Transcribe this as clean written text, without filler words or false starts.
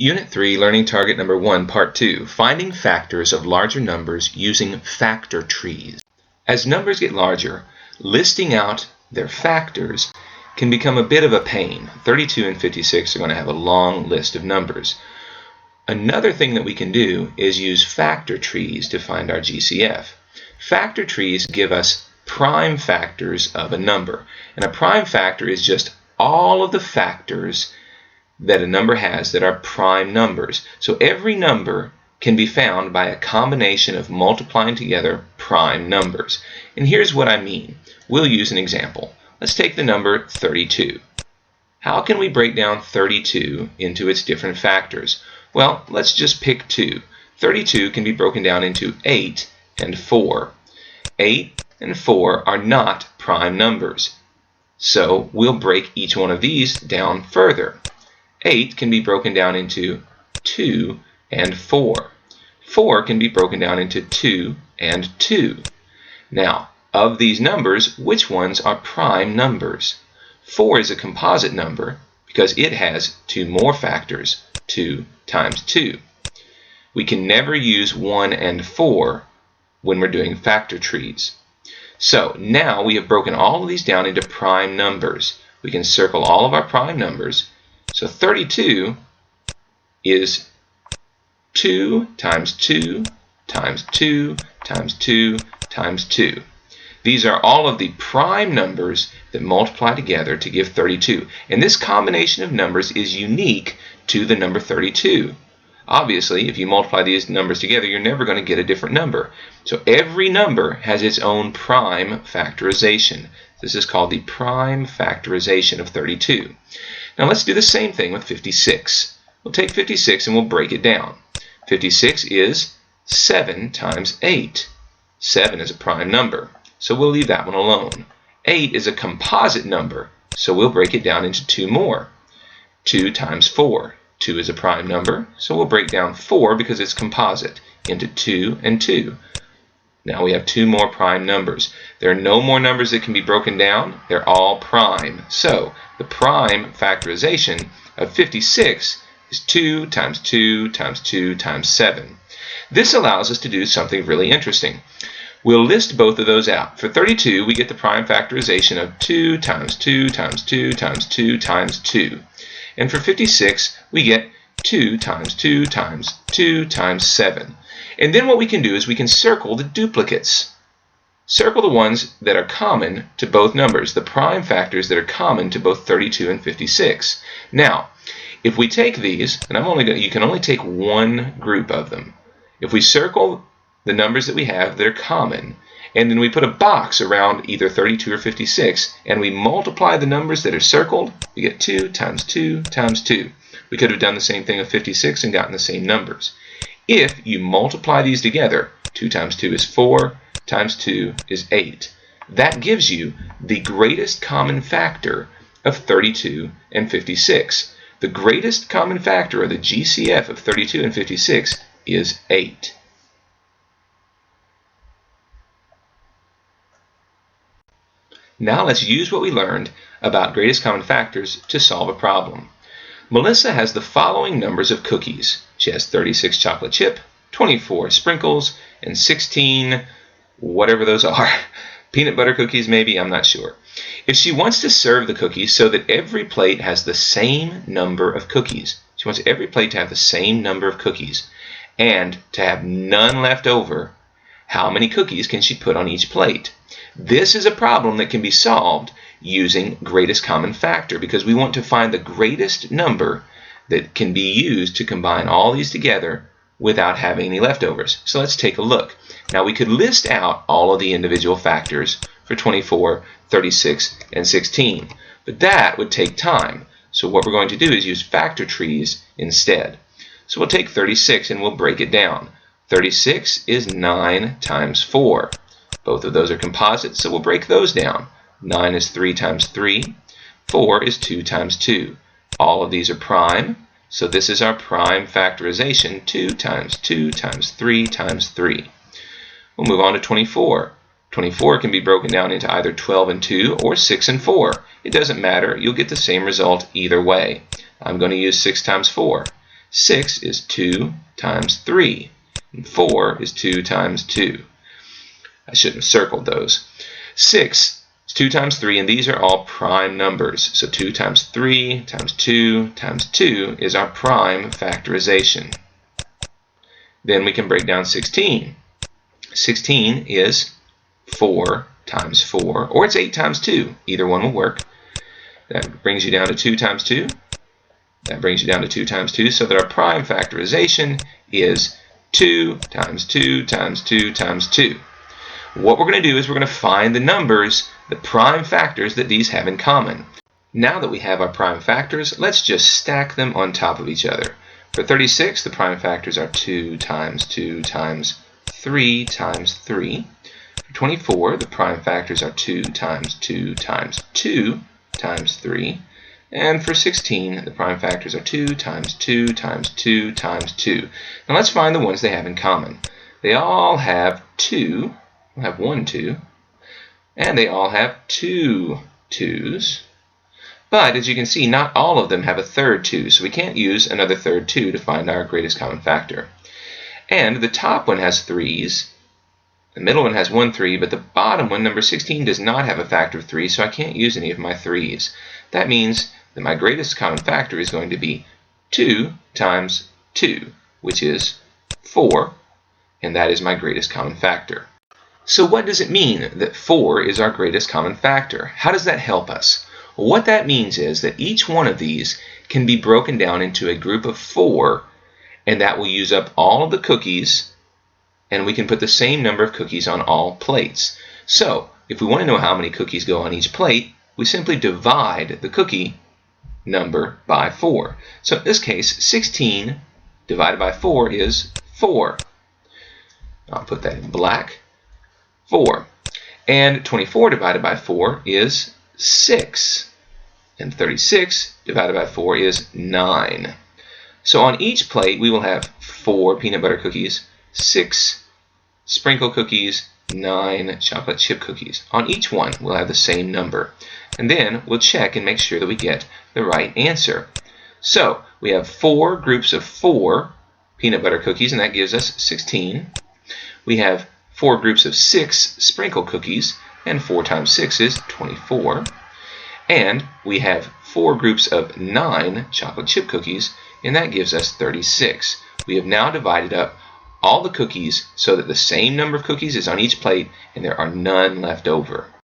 Unit 3, Learning Target Number 1, Part 2, Finding Factors of Larger Numbers Using Factor Trees. As numbers get larger, listing out their factors can become a bit of a pain. 32 and 56 are going to have a long list of numbers. Another thing that we can do is use factor trees to find our GCF. Factor trees give us prime factors of a number. And a prime factor is just all of the factors that a number has that are prime numbers. So every number can be found by a combination of multiplying together prime numbers. And here's what I mean. We'll use an example. Let's take the number 32. How can we break down 32 into its different factors? Well, let's just pick 2. 32 can be broken down into 8 and 4. 8 and 4 are not prime numbers. So we'll break each one of these down further. 8 can be broken down into 2 and 4. 4 can be broken down into 2 and 2. Now, of these numbers, which ones are prime numbers? 4 is a composite number because it has 2 more factors, 2 times 2. We can never use 1 and 4 when we're doing factor trees. So now we have broken all of these down into prime numbers. We can circle all of our prime numbers. So 32 is 2 times 2 times 2 times 2 times 2. These are all of the prime numbers that multiply together to give 32. And this combination of numbers is unique to the number 32. Obviously, if you multiply these numbers together, you're never going to get a different number. So every number has its own prime factorization. This is called the prime factorization of 32. Now let's do the same thing with 56. We'll take 56 and we'll break it down. 56 is 7 times 8. 7 is a prime number, so we'll leave that one alone. 8 is a composite number, so we'll break it down into 2 more. 2 times 4. 2 is a prime number, so we'll break down 4 because it's composite into 2 and 2. Now we have 2 more prime numbers. There are no more numbers that can be broken down. They're all prime. So the prime factorization of 56 is 2 times 2 times 2 times 7. This allows us to do something really interesting. We'll list both of those out. For 32, we get the prime factorization of 2 times 2 times 2 times 2 times 2. And for 56, we get 2 times 2 times 2 times 7. And then what we can do is we can circle the duplicates. Circle the ones that are common to both numbers, the prime factors that are common to both 32 and 56. Now, if we take these, and you can only take one group of them. If we circle the numbers that we have that are common, and then we put a box around either 32 or 56, and we multiply the numbers that are circled, we get 2 times 2 times 2. We could have done the same thing with 56 and gotten the same numbers. If you multiply these together, 2 times 2 is 4, times 2 is 8. That gives you the greatest common factor of 32 and 56. The greatest common factor, or the GCF of 32 and 56, is 8. Now let's use what we learned about greatest common factors to solve a problem. Melissa has the following numbers of cookies. She has 36 chocolate chip, 24 sprinkles, and 16, whatever those are. Peanut butter cookies maybe, I'm not sure. If she wants to serve the cookies so that every plate has the same number of cookies, she wants every plate to have the same number of cookies and to have none left over, how many cookies can she put on each plate? This is a problem that can be solved using greatest common factor because we want to find the greatest number that can be used to combine all these together without having any leftovers. So let's take a look. Now we could list out all of the individual factors for 24, 36, and 16, but that would take time. So what we're going to do is use factor trees instead. So we'll take 36 and we'll break it down. 36 is 9 times 4. Both of those are composites, so we'll break those down. 9 is 3 times 3. 4 is 2 times 2. All of these are prime, so this is our prime factorization, 2 times 2 times 3 times 3. We'll move on to 24. 24 can be broken down into either 12 and 2 or 6 and 4. It doesn't matter, you'll get the same result either way. I'm going to use 6 times 4. 6 is 2 times 3. And 4 is 2 times 2. I shouldn't have circled those. 6 is 2 times 3, and these are all prime numbers. So 2 times 3 times 2 times 2 is our prime factorization. Then we can break down 16. 16 is 4 times 4, or it's 8 times 2. Either one will work. That brings you down to 2 times 2. That brings you down to 2 times 2, so that our prime factorization is 2 times 2 times 2 times 2. What we're going to do is we're going to find the numbers, the prime factors that these have in common. Now that we have our prime factors, let's just stack them on top of each other. For 36, the prime factors are 2 times 2 times 3 times 3. For 24, the prime factors are 2 times 2 times 2 times 3. And for 16, the prime factors are 2 times 2 times 2 times 2. Now let's find the ones they have in common. They all have 2. We'll have 1, 2. And they all have 2 2's. But as you can see, not all of them have a third 2, so we can't use another third 2 to find our greatest common factor. And the top one has 3's. The middle one has 1 3, but the bottom one, number 16, does not have a factor of 3, so I can't use any of my 3's. That means that my greatest common factor is going to be 2 times 2, which is 4, and that is my greatest common factor. So what does it mean that 4 is our greatest common factor? How does that help us? Well, what that means is that each one of these can be broken down into a group of 4, and that will use up all of the cookies, and we can put the same number of cookies on all plates. So if we want to know how many cookies go on each plate, we simply divide the cookie number by 4. So in this case, 16 divided by 4 is 4. I'll put that in black. 4. And 24 divided by 4 is 6. And 36 divided by 4 is 9. So on each plate, we will have 4 peanut butter cookies, 6 sprinkle cookies, 9 chocolate chip cookies. On each one, we'll have the same number. And then we'll check and make sure that we get the right answer. So we have 4 groups of 4 peanut butter cookies, and that gives us 16. We have 4 groups of 6 sprinkle cookies, and 4 times 6 is 24. And we have 4 groups of 9 chocolate chip cookies, and that gives us 36. We have now divided up all the cookies so that the same number of cookies is on each plate, and there are none left over.